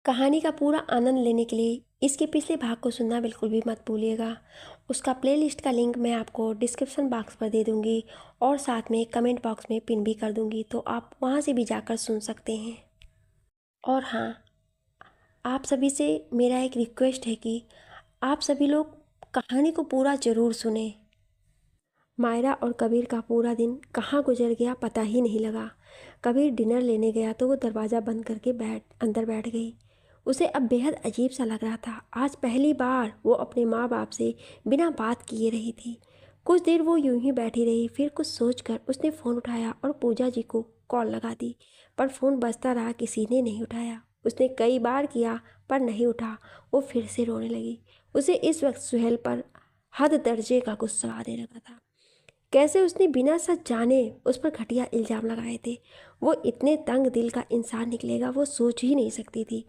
कहानी का पूरा आनंद लेने के लिए इसके पिछले भाग को सुनना बिल्कुल भी मत भूलिएगा। उसका प्लेलिस्ट का लिंक मैं आपको डिस्क्रिप्शन बॉक्स पर दे दूंगी और साथ में कमेंट बॉक्स में पिन भी कर दूंगी, तो आप वहां से भी जाकर सुन सकते हैं। और हाँ, आप सभी से मेरा एक रिक्वेस्ट है कि आप सभी लोग कहानी को पूरा ज़रूर सुने। मायरा और कबीर का पूरा दिन कहाँ गुजर गया पता ही नहीं लगा। कबीर डिनर लेने गया तो वो दरवाज़ा बंद करके अंदर बैठ गई। उसे अब बेहद अजीब सा लग रहा था। आज पहली बार वो अपने माँ बाप से बिना बात किए रही थी। कुछ देर वो यूं ही बैठी रही, फिर कुछ सोचकर उसने फ़ोन उठाया और पूजा जी को कॉल लगा दी, पर फ़ोन बजता रहा, किसी ने नहीं उठाया। उसने कई बार किया पर नहीं उठा। वो फिर से रोने लगी। उसे इस वक्त सुहेल पर हद दर्जे का गुस्सा आने लगा था। कैसे उसने बिना सच जाने उस पर घटिया इल्ज़ाम लगाए थे। वो इतने तंग दिल का इंसान निकलेगा वो सोच ही नहीं सकती थी।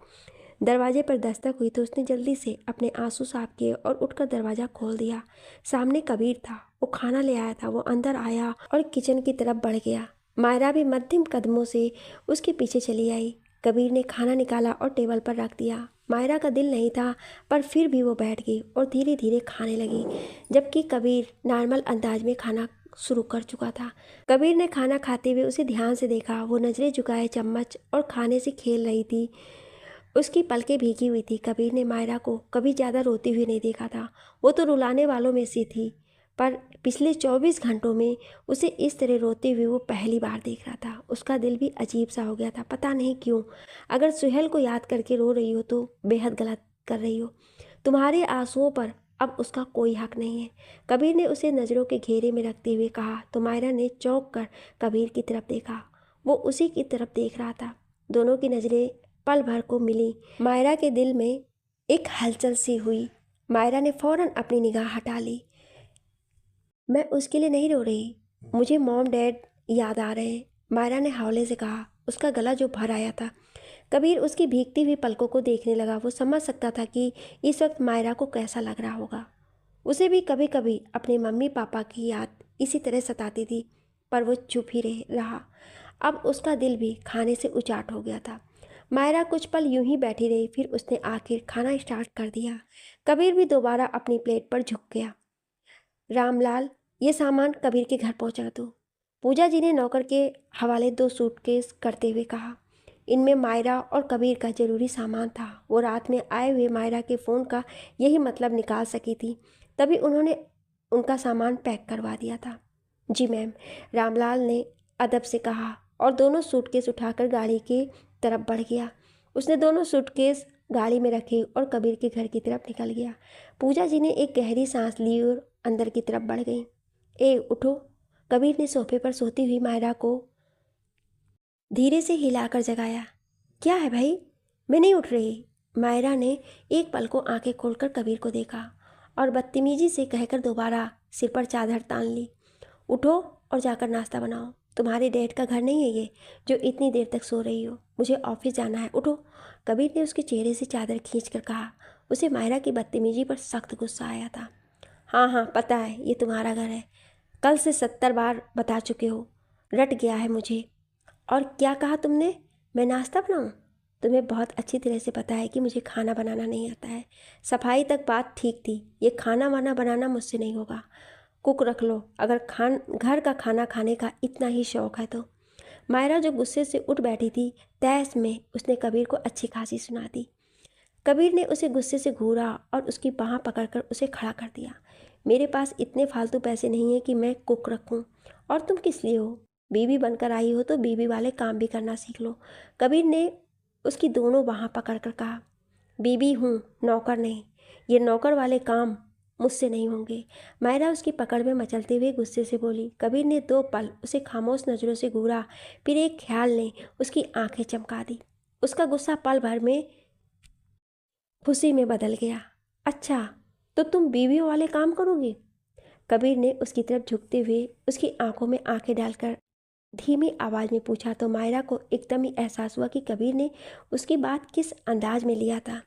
दरवाजे पर दस्तक हुई तो उसने जल्दी से अपने आंसू साफ किए और उठकर दरवाज़ा खोल दिया। सामने कबीर था। वो खाना ले आया था। वो अंदर आया और किचन की तरफ बढ़ गया। मायरा भी मध्यम कदमों से उसके पीछे चली आई। कबीर ने खाना निकाला और टेबल पर रख दिया। मायरा का दिल नहीं था, पर फिर भी वो बैठ गई और धीरे धीरे खाने लगी, जबकि कबीर नॉर्मल अंदाज में खाना शुरू कर चुका था। कबीर ने खाना खाते हुए उसे ध्यान से देखा। वो नज़रें झुकाए चम्मच और खाने से खेल रही थी। उसकी पलकें भीगी हुई थी। कबीर ने मायरा को कभी ज़्यादा रोती हुई नहीं देखा था। वो तो रुलाने वालों में से थी, पर पिछले 24 घंटों में उसे इस तरह रोते हुए वो पहली बार देख रहा था। उसका दिल भी अजीब सा हो गया था, पता नहीं क्यों। अगर सुहेल को याद करके रो रही हो तो बेहद गलत कर रही हो। तुम्हारे आंसुओं पर अब उसका कोई हक नहीं है, कबीर ने उसे नज़रों के घेरे में रखते हुए कहा। तो मायरा ने चौंक कर कबीर की तरफ देखा। वो उसी की तरफ देख रहा था। दोनों की नज़रें पल भर को मिली। मायरा के दिल में एक हलचल सी हुई। मायरा ने फौरन अपनी निगाह हटा ली। मैं उसके लिए नहीं रो रही, मुझे मॉम डैड याद आ रहे हैं, मायरा ने हौले से कहा। उसका गला जो भर आया था। कबीर उसकी भीगती हुई पलकों को देखने लगा। वो समझ सकता था कि इस वक्त मायरा को कैसा लग रहा होगा। उसे भी कभी कभी अपने मम्मी पापा की याद इसी तरह सताती थी, पर वो चुप ही रहा। अब उसका दिल भी खाने से उचाट हो गया था। मायरा कुछ पल यूं ही बैठी रही, फिर उसने आखिर खाना स्टार्ट कर दिया। कबीर भी दोबारा अपनी प्लेट पर झुक गया। रामलाल, ये सामान कबीर के घर पहुंचा दो, पूजा जी ने नौकर के हवाले 2 सूटकेस करते हुए कहा। इनमें मायरा और कबीर का ज़रूरी सामान था। वो रात में आए हुए मायरा के फ़ोन का यही मतलब निकाल सकी थी, तभी उन्होंने उनका सामान पैक करवा दिया था। जी मैम, रामलाल ने अदब से कहा और दोनों सूटकेस उठाकर गाड़ी की तरफ बढ़ गया। उसने दोनों सूटकेस गाड़ी में रखे और कबीर के घर की तरफ निकल गया। पूजा जी ने एक गहरी सांस ली और अंदर की तरफ बढ़ गई। ए उठो, कबीर ने सोफे पर सोती हुई मायरा को धीरे से हिलाकर जगाया। क्या है भाई, मैं नहीं उठ रही। मायरा ने एक पल को आंखें खोलकर कबीर को देखा और बदतमीजी से कहकर दोबारा सिर पर चादर तान ली। उठो और जाकर नाश्ता बनाओ। तुम्हारे डैड का घर नहीं है ये, जो इतनी देर तक सो रही हो। मुझे ऑफिस जाना है, उठो। कबीर ने उसके चेहरे से चादर खींचकर कहा। उसे मायरा की बदतमीजी पर सख्त गुस्सा आया था। हाँ हाँ, पता है ये तुम्हारा घर है, कल से 70 बार बता चुके हो, रट गया है मुझे। और क्या कहा तुमने, मैं नाश्ता बनाऊं? तुम्हें बहुत अच्छी तरह से पता है कि मुझे खाना बनाना नहीं आता है। सफाई तक बात ठीक थी, ये खाना वाना बनाना मुझसे नहीं होगा। कुक रख लो अगर घर का खाना खाने का इतना ही शौक है तो। मायरा जो गुस्से से उठ बैठी थी, तैस में उसने कबीर को अच्छी खासी सुना दी। कबीर ने उसे गुस्से से घूरा और उसकी बाह पकड़कर उसे खड़ा कर दिया। मेरे पास इतने फालतू पैसे नहीं हैं कि मैं कुक रखूं, और तुम किस लिए हो? बीवी बनकर आई हो तो बीवी वाले काम भी करना सीख लो। कबीर ने उसकी दोनों बाह पकड़कर कहा। बीवी हूँ, नौकर नहीं। ये नौकर वाले काम मुझसे नहीं होंगे। मायरा उसकी पकड़ में मचलते हुए गुस्से से बोली। कबीर ने 2 पल उसे खामोश नज़रों से घूरा, फिर एक ख्याल ने उसकी आंखें चमका दी। उसका गुस्सा पल भर में खुशी में बदल गया। अच्छा, तो तुम बीवियों वाले काम करोगी? कबीर ने उसकी तरफ झुकते हुए उसकी आंखों में आंखें डालकर धीमी आवाज में पूछा। तो मायरा को एकदम ही एहसास हुआ कि कबीर ने उसकी बात किस अंदाज में लिया था।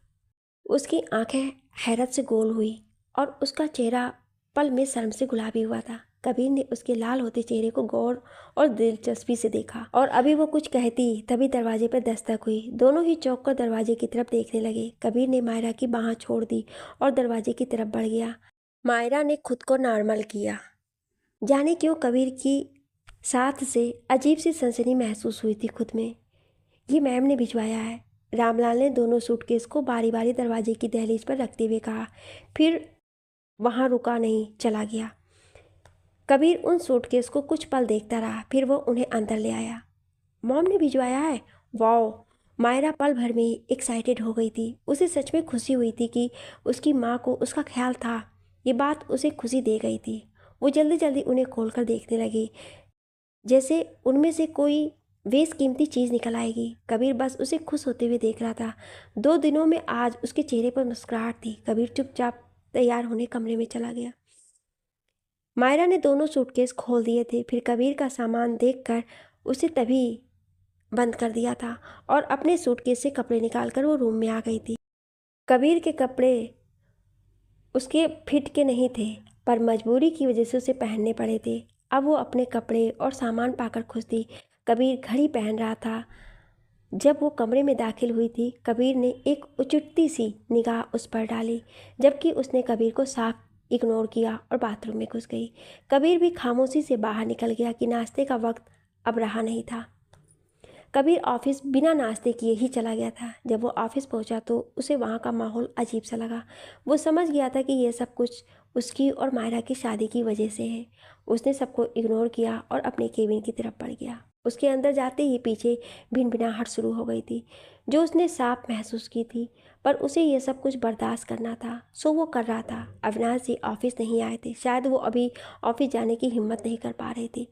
उसकी आंखें हैरत से गोल हुई और उसका चेहरा पल में शर्म से गुलाबी हुआ था। कबीर ने उसके लाल होते चेहरे को गौर और दिलचस्पी से देखा और अभी वो कुछ कहती तभी दरवाजे पर दस्तक हुई। दोनों ही चौंक कर दरवाजे की तरफ देखने लगे। कबीर ने मायरा की बाह छोड़ दी और दरवाजे की तरफ बढ़ गया। मायरा ने खुद को नॉर्मल किया। जाने क्यों कबीर की साथ से अजीब सी सनसनी महसूस हुई थी खुद में। ये मैम ने भिजवाया है। रामलाल ने दोनों सूटकेस को बारी बारी दरवाजे की दहलीज पर रखते हुए कहा, फिर वहाँ रुका नहीं, चला गया। कबीर उन सूटकेस को कुछ पल देखता रहा, फिर वो उन्हें अंदर ले आया। मॉम ने भिजवाया है? वाओ! मायरा पल भर में एक्साइटेड हो गई थी। उसे सच में खुशी हुई थी कि उसकी माँ को उसका ख्याल था। ये बात उसे खुशी दे गई थी। वो जल्दी जल्दी उन्हें खोलकर देखने लगी, जैसे उनमें से कोई बेशकीमती चीज़ निकल आएगी। कबीर बस उसे खुश होते हुए देख रहा था। 2 दिनों में आज उसके चेहरे पर मुस्कुराहट थी। कबीर चुपचाप तैयार होने कमरे में चला गया। मायरा ने दोनों सूटकेस खोल दिए थे। फिर कबीर का सामान देखकर उसे तभी बंद कर दिया था और अपने सूटकेस से कपड़े निकालकर वो रूम में आ गई थी। कबीर के कपड़े उसके फिट के नहीं थे, पर मजबूरी की वजह से उसे पहनने पड़े थे। अब वो अपने कपड़े और सामान पाकर खुश थी। कबीर घड़ी पहन रहा था। जब वो कमरे में दाखिल हुई थी, कबीर ने एक उचटती सी निगाह उस पर डाली, जबकि उसने कबीर को साफ इग्नोर किया और बाथरूम में घुस गई। कबीर भी खामोशी से बाहर निकल गया कि नाश्ते का वक्त अब रहा नहीं था। कबीर ऑफिस बिना नाश्ते किए ही चला गया था। जब वो ऑफिस पहुंचा तो उसे वहाँ का माहौल अजीब सा लगा। वो समझ गया था कि ये सब कुछ उसकी और मायरा की शादी की वजह से है। उसने सबको इग्नोर किया और अपने केबिन की तरफ बढ़ गया। उसके अंदर जाते ही पीछे भिनभिनाहट शुरू हो गई थी, जो उसने साफ महसूस की थी, पर उसे यह सब कुछ बर्दाश्त करना था, सो वो कर रहा था। अविनाश जी ऑफिस नहीं आए थे। शायद वो अभी ऑफिस जाने की हिम्मत नहीं कर पा रही थी।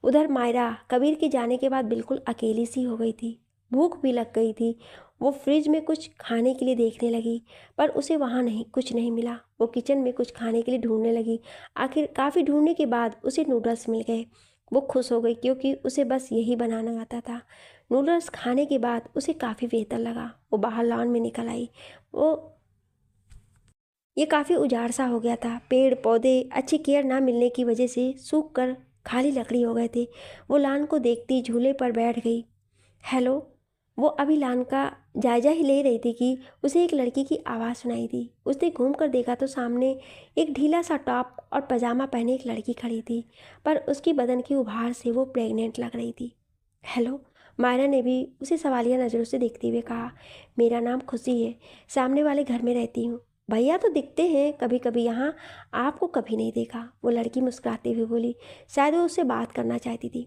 उधर मायरा कबीर के जाने के बाद बिल्कुल अकेली सी हो गई थी। भूख भी लग गई थी। वो फ्रिज में कुछ खाने के लिए देखने लगी, पर उसे वहाँ कुछ नहीं मिला। वो किचन में कुछ खाने के लिए ढूंढने लगी। आखिर काफ़ी ढूंढने के बाद उसे नूडल्स मिल गए। वो खुश हो गई क्योंकि उसे बस यही बनाना आता था। नूडल्स खाने के बाद उसे काफ़ी बेहतर लगा। वो बाहर लॉन में निकल आई। ये काफ़ी उजाड़ सा हो गया था। पेड़ पौधे अच्छी केयर ना मिलने की वजह से सूख कर खाली लकड़ी हो गए थे। वो लान को देखती झूले पर बैठ गई। हेलो। वो अभी लान का जायजा ही ले रही थी कि उसे एक लड़की की आवाज़ सुनाई दी। उसने घूम कर देखा तो सामने एक ढीला सा टॉप और पजामा पहने एक लड़की खड़ी थी, पर उसकी बदन की उभार से वो प्रेग्नेंट लग रही थी। हेलो। मायरा ने भी उसे सवालिया नज़रों से देखते हुए कहा, मेरा नाम खुशी है, सामने वाले घर में रहती हूँ। भैया तो दिखते हैं कभी कभी यहाँ, आपको कभी नहीं देखा। वो लड़की मुस्कुराते हुए बोली। शायद वो उससे बात करना चाहती थी।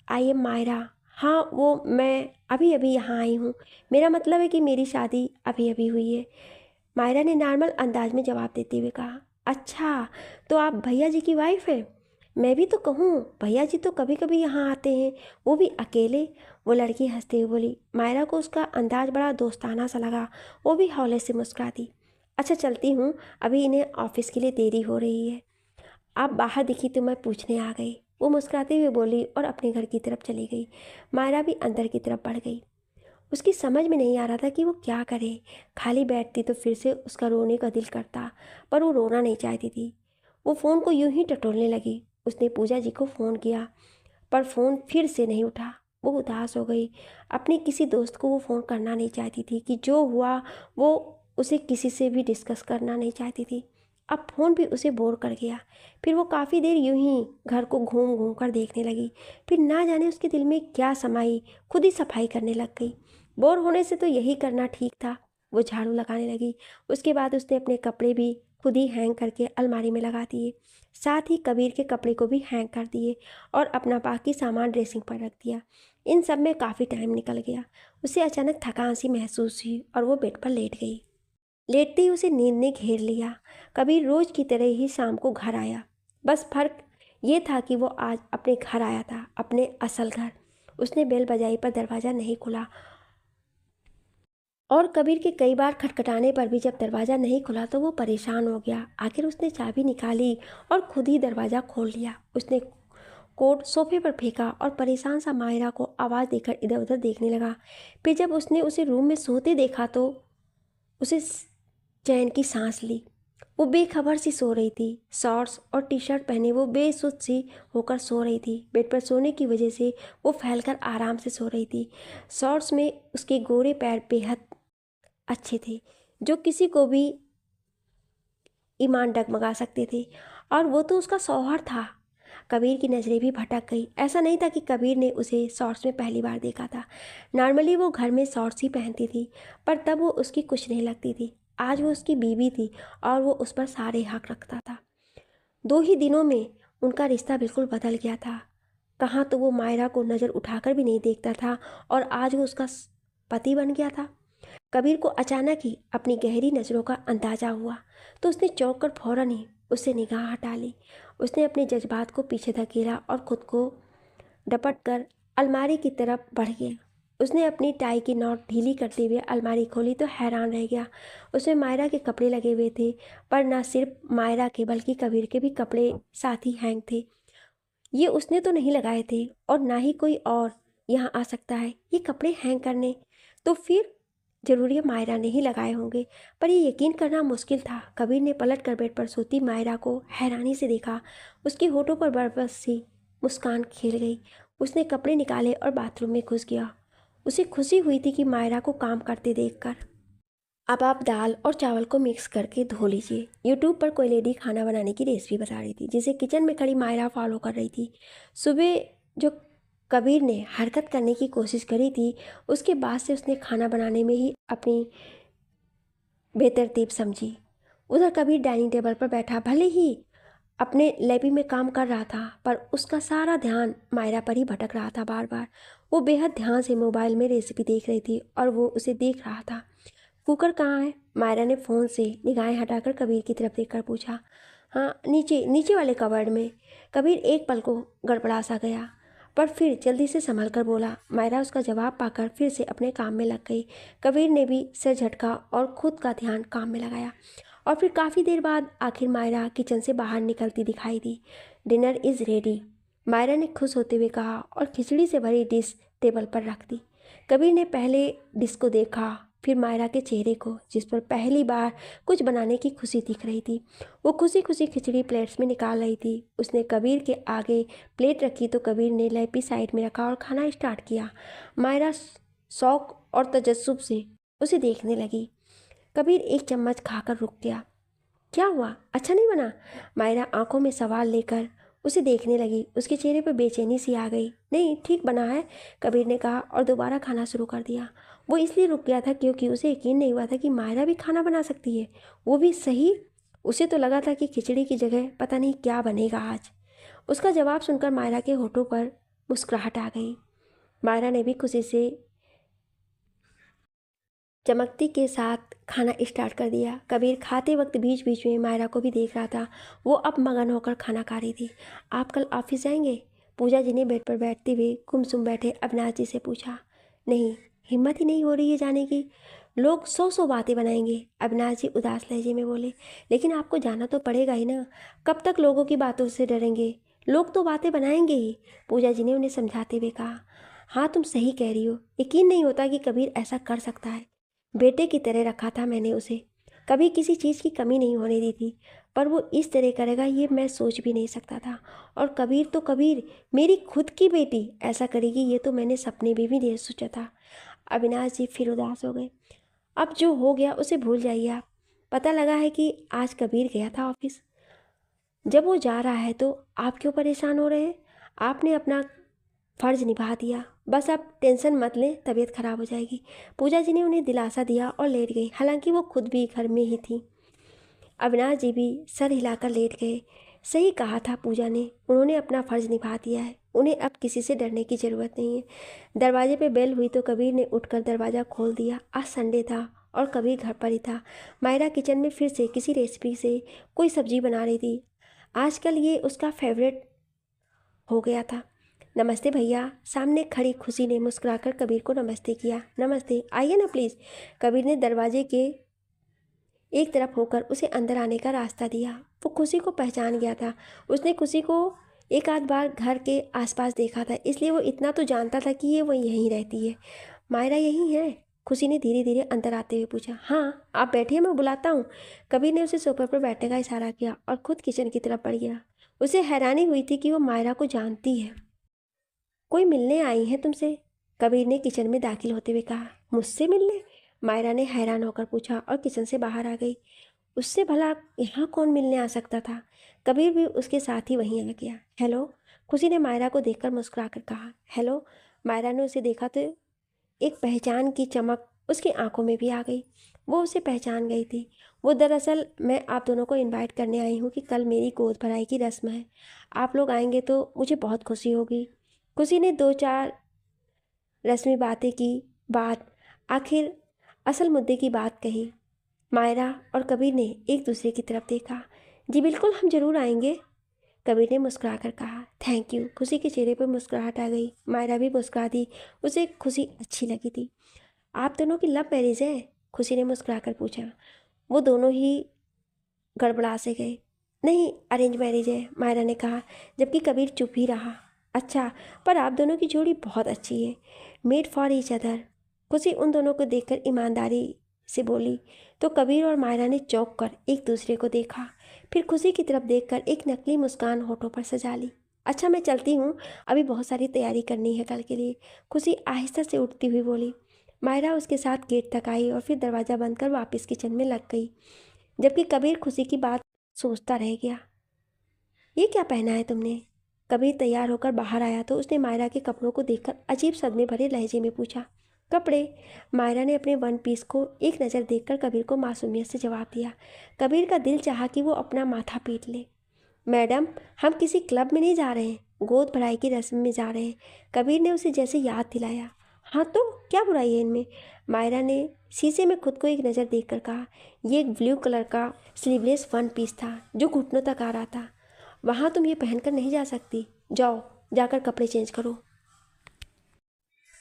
I am Myra. हाँ, वो मैं अभी अभी यहाँ आई हूँ। मेरा मतलब है कि मेरी शादी अभी अभी हुई है। मायरा ने नॉर्मल अंदाज में जवाब देते हुए कहा। अच्छा, तो आप भैया जी की वाइफ हैं? मैं भी तो कहूँ, भैया जी तो कभी कभी यहाँ आते हैं, वो भी अकेले। वो लड़की हंसते हुए बोली। मायरा को उसका अंदाज बड़ा दोस्ताना सा लगा। वो भी हौले से मुस्कुराती। अच्छा चलती हूँ, अभी इन्हें ऑफिस के लिए देरी हो रही है। आप बाहर दिखी तो मैं पूछने आ गई। वो मुस्कुराते हुए बोली और अपने घर की तरफ चली गई। मायरा भी अंदर की तरफ बढ़ गई। उसकी समझ में नहीं आ रहा था कि वो क्या करे। खाली बैठती तो फिर से उसका रोने का दिल करता, पर वो रोना नहीं चाहती थी। वो फ़ोन को यूं ही टटोलने लगी। उसने पूजा जी को फ़ोन किया, पर फ़ोन फिर से नहीं उठा। वो उदास हो गई। अपने किसी दोस्त को वो फ़ोन करना नहीं चाहती थी कि जो हुआ वो उसे किसी से भी डिस्कस करना नहीं चाहती थी। अब फ़ोन भी उसे बोर कर गया। फिर वो काफ़ी देर यूं ही घर को घूम घूम कर देखने लगी। फिर ना जाने उसके दिल में क्या समाई, खुद ही सफाई करने लग गई। बोर होने से तो यही करना ठीक था। वो झाड़ू लगाने लगी। उसके बाद उसने अपने कपड़े भी खुद ही हैंग करके अलमारी में लगा दिए। साथ ही कबीर के कपड़े को भी हैंग कर दिए और अपना बाकी सामान ड्रेसिंग पर रख दिया। इन सब में काफ़ी टाइम निकल गया। उसे अचानक थकान सी महसूस हुई और वो बेड पर लेट गई। लेटते ही उसे नींद ने घेर लिया। कबीर रोज की तरह ही शाम को घर आया। बस फर्क ये था कि वो आज अपने घर आया था, अपने असल घर। उसने बेल बजाई पर दरवाज़ा नहीं खुला और कबीर के कई बार खटखटाने पर भी जब दरवाज़ा नहीं खुला तो वो परेशान हो गया। आखिर उसने चाबी निकाली और खुद ही दरवाज़ा खोल लिया। उसने कोट सोफे पर फेंका और परेशान सा मायरा को आवाज़ देकर इधर उधर देखने लगा। फिर जब उसने उसे रूम में सोते देखा तो उसे चैन की सांस ली। वो बेखबर सी सो रही थी। शॉर्ट्स और टी शर्ट पहने वो बेसुध सी होकर सो रही थी। बेड पर सोने की वजह से वो फैलकर आराम से सो रही थी। शॉर्ट्स में उसके गोरे पैर बेहद अच्छे थे, जो किसी को भी ईमान डगमगा सकते थे, और वो तो उसका शौहर था। कबीर की नज़रें भी भटक गई। ऐसा नहीं था कि कबीर ने उसे शॉर्ट्स में पहली बार देखा था। नॉर्मली वो घर में शॉर्ट्स ही पहनती थी, पर तब वो उसकी कुछ नहीं लगती थी। आज वो उसकी बीवी थी और वो उस पर सारे हक रखता था। 2 ही दिनों में उनका रिश्ता बिल्कुल बदल गया था। कहाँ तो वो मायरा को नज़र उठाकर भी नहीं देखता था, और आज वो उसका पति बन गया था। कबीर को अचानक ही अपनी गहरी नज़रों का अंदाज़ा हुआ, तो उसने चौंक कर फौरन ही उससे निगाह हटा ली। उसने अपने जज्बात को पीछे धकेला और खुद को डपट कर अलमारी की तरफ बढ़ गया। उसने अपनी टाई की नॉट ढीली करते हुए अलमारी खोली तो हैरान रह गया। उसमें मायरा के कपड़े लगे हुए थे, पर न सिर्फ मायरा के बल्कि कबीर के भी कपड़े साथ ही हैंग थे। ये उसने तो नहीं लगाए थे, और ना ही कोई और यहाँ आ सकता है ये कपड़े हैंग करने। तो फिर जरूरी है मायरा ने ही लगाए होंगे, पर ये यकीन करना मुश्किल था। कबीर ने पलट कर बेड पर सोती मायरा को हैरानी से देखा। उसके होठों पर बरबस सी मुस्कान खेल गई। उसने कपड़े निकाले और बाथरूम में घुस गया। उसे खुशी हुई थी कि मायरा को काम करते देखकर। अब आप दाल और चावल को मिक्स करके धो लीजिए। यूट्यूब पर कोई लेडी खाना बनाने की रेसिपी बता रही थी, जिसे किचन में खड़ी मायरा फॉलो कर रही थी। सुबह जो कबीर ने हरकत करने की कोशिश करी थी, उसके बाद से उसने खाना बनाने में ही अपनी बेतरतीब समझी। उधर कबीर डाइनिंग टेबल पर बैठा भले ही अपने लैपी में काम कर रहा था, पर उसका सारा ध्यान मायरा पर ही भटक रहा था। बार बार वो बेहद ध्यान से मोबाइल में रेसिपी देख रही थी, और वो उसे देख रहा था। कुकर कहाँ है? मायरा ने फ़ोन से निगाहें हटाकर कबीर की तरफ देखकर पूछा। हाँ, नीचे नीचे वाले कबर्ड में। कबीर एक पल को गड़बड़ा सा गया, पर फिर जल्दी से संभल कर बोला। मायरा उसका जवाब पाकर फिर से अपने काम में लग गई। कबीर ने भी सिर झटका और खुद का ध्यान काम में लगाया, और फिर काफ़ी देर बाद आखिर मायरा किचन से बाहर निकलती दिखाई दी। डिनर इज़ रेडी, मायरा ने खुश होते हुए कहा, और खिचड़ी से भरी डिश टेबल पर रख दी। कबीर ने पहले डिश को देखा, फिर मायरा के चेहरे को, जिस पर पहली बार कुछ बनाने की खुशी दिख रही थी। वो खुशी खुशी खिचड़ी प्लेट्स में निकाल रही थी। उसने कबीर के आगे प्लेट रखी तो कबीर ने लैपी साइड में रखा और खाना स्टार्ट किया। मायरा शौक और तजस्सुब से उसे देखने लगी। कबीर एक चम्मच खाकर रुक गया। क्या हुआ, अच्छा नहीं बना? मायरा आंखों में सवाल लेकर उसे देखने लगी। उसके चेहरे पर बेचैनी सी आ गई। नहीं, ठीक बना है, कबीर ने कहा और दोबारा खाना शुरू कर दिया। वो इसलिए रुक गया था क्योंकि उसे यकीन नहीं हुआ था कि मायरा भी खाना बना सकती है, वो भी सही। उसे तो लगा था कि खिचड़ी की जगह पता नहीं क्या बनेगा आज। उसका जवाब सुनकर मायरा के होठों पर मुस्कुराहट आ गई। मायरा ने भी खुशी से चमकती के साथ खाना स्टार्ट कर दिया। कबीर खाते वक्त बीच बीच में मायरा को भी देख रहा था। वो अब मगन होकर खाना खा रही थी। आप कल ऑफिस जाएंगे? पूजा जी ने बेड पर बैठते हुए गुमसुम बैठे अविनाश जी से पूछा। नहीं, हिम्मत ही नहीं हो रही है जाने की। लोग 100 बातें बनाएंगे, अविनाश जी उदास लहजे में बोले। लेकिन आपको जाना तो पड़ेगा ही ना। कब तक लोगों की बातों से डरेंगे? लोग तो बातें बनाएंगे ही, पूजा जी ने उन्हें समझाते हुए कहा। हाँ, तुम सही कह रही हो। यकीन नहीं होता कि कबीर ऐसा कर सकता है। बेटे की तरह रखा था मैंने उसे, कभी किसी चीज़ की कमी नहीं होने दी थी, पर वो इस तरह करेगा ये मैं सोच भी नहीं सकता था। और कबीर तो कबीर, मेरी खुद की बेटी ऐसा करेगी ये तो मैंने सपने में भी नहीं सोचा था। अविनाश जी फिर उदास हो गए। अब जो हो गया उसे भूल जाइए आप। पता लगा है कि आज कबीर गया था ऑफिस। जब वो जा रहा है तो आप क्यों परेशान हो रहे हैं? आपने अपना फ़र्ज निभा दिया, बस आप टेंशन मत लें, तबीयत खराब हो जाएगी। पूजा जी ने उन्हें दिलासा दिया और लेट गई। हालांकि वो खुद भी घर में ही थी। अविनाश जी भी सर हिलाकर लेट गए। सही कहा था पूजा ने, उन्होंने अपना फ़र्ज निभा दिया है। उन्हें अब किसी से डरने की ज़रूरत नहीं है। दरवाजे पे बेल हुई तो कबीर ने उठकर दरवाज़ा खोल दिया। आज संडे था और कबीर घर पर ही था। मायरा किचन में फिर से किसी रेसिपी से कोई सब्जी बना रही थी। आजकल ये उसका फेवरेट हो गया था। नमस्ते भैया, सामने खड़ी खुशी ने मुस्कुराकर कबीर को नमस्ते किया। नमस्ते, आइए ना प्लीज़। कबीर ने दरवाजे के एक तरफ होकर उसे अंदर आने का रास्ता दिया। वो खुशी को पहचान गया था। उसने खुशी को एक आध बार घर के आसपास देखा था, इसलिए वो इतना तो जानता था कि वो यहीं रहती है। मायरा यहीं है? खुशी ने धीरे धीरे अंदर आते हुए पूछा। हाँ आप बैठिए, मैं बुलाता हूँ। कबीर ने उसे सोफे पर बैठने का इशारा किया और खुद किचन की तरफ बढ़ गया। उसे हैरानी हुई थी कि वो मायरा को जानती है। कोई मिलने आई है तुमसे? कबीर ने किचन में दाखिल होते हुए कहा। मुझसे मिलने? मायरा ने हैरान होकर पूछा और किचन से बाहर आ गई। उससे भला यहाँ कौन मिलने आ सकता था? कबीर भी उसके साथ ही वहीं आ गया। हेलो, खुशी ने मायरा को देखकर मुस्कुराकर कहा। हेलो। मायरा ने उसे देखा तो एक पहचान की चमक उसकी आंखों में भी आ गई। वो उसे पहचान गई थी। वो दरअसल मैं आप दोनों को इनवाइट करने आई हूँ कि कल मेरी गोद भराई की रस्म है। आप लोग आएंगे तो मुझे बहुत खुशी होगी। खुशी ने दो चार रस्मी बातें की बात आखिर असल मुद्दे की बात कही। मायरा और कबीर ने एक दूसरे की तरफ देखा। जी बिल्कुल, हम जरूर आएंगे, कबीर ने मुस्कुरा कर कहा। Thank you. खुशी के चेहरे पर मुस्कुराहट आ गई। मायरा भी मुस्कुरा दी। उसे खुशी अच्छी लगी थी। आप दोनों की लव मैरिज है? खुशी ने मुस्कुरा कर पूछा। वो दोनों ही गड़बड़ा से गए। नहीं, अरेंज मैरिज है, मायरा ने कहा, जबकि कबीर चुप ही रहा। अच्छा, पर आप दोनों की जोड़ी बहुत अच्छी है, मेड फॉर ईच अदर। खुशी उन दोनों को देखकर ईमानदारी से बोली तो कबीर और मायरा ने चौंक कर एक दूसरे को देखा। फिर खुशी की तरफ देखकर एक नकली मुस्कान होठों पर सजा ली। अच्छा मैं चलती हूँ, अभी बहुत सारी तैयारी करनी है कल के लिए, खुशी आहिस्ता से उठती हुई बोली। मायरा उसके साथ गेट तक आई और फिर दरवाज़ा बंद कर वापस किचन में लग गई, जबकि कबीर खुशी की बात सोचता रह गया। ये क्या पहना है तुमने? कबीर तैयार होकर बाहर आया तो उसने मायरा के कपड़ों को देखकर अजीब सदमे भरे लहजे में पूछा। कपड़े? मायरा ने अपने वन पीस को एक नज़र देखकर कबीर को मासूमियत से जवाब दिया। कबीर का दिल चाहा कि वो अपना माथा पीट ले। मैडम, हम किसी क्लब में नहीं जा रहे हैं, गोद भराई की रस्म में जा रहे हैं, कबीर ने उसे जैसे याद दिलाया। हाँ तो क्या बुराई है इनमें? मायरा ने शीशे में खुद को एक नज़र देखकर कहा। ये एक ब्लू कलर का स्लीवलेस वन पीस था जो घुटनों तक आ रहा था। वहाँ तुम ये पहनकर नहीं जा सकती, जाओ जाकर कपड़े चेंज करो।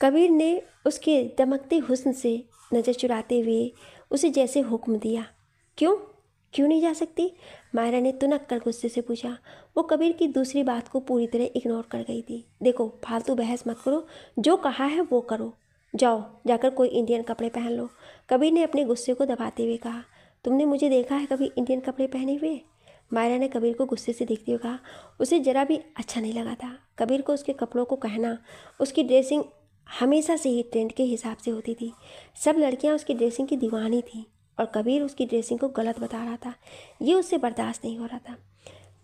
कबीर ने उसके दमकते हुस्न से नज़र चुराते हुए उसे जैसे हुक्म दिया। क्यों क्यों नहीं जा सकती? मायरा ने तुनक कर गुस्से से पूछा। वो कबीर की दूसरी बात को पूरी तरह इग्नोर कर गई थी। देखो, फालतू बहस मत करो, जो कहा है वो करो, जाओ जाकर कोई इंडियन कपड़े पहन लो, कबीर ने अपने गुस्से को दबाते हुए कहा। तुमने मुझे देखा है कभी इंडियन कपड़े पहने हुए? मायरा ने कबीर को गुस्से से देखते हुए कहा। उसे जरा भी अच्छा नहीं लगा था। कबीर को उसके कपड़ों को कहना, उसकी ड्रेसिंग हमेशा से ही ट्रेंड के हिसाब से होती थी। सब लड़कियां उसकी ड्रेसिंग की दीवानी थीं और कबीर उसकी ड्रेसिंग को गलत बता रहा था। ये उससे बर्दाश्त नहीं हो रहा था।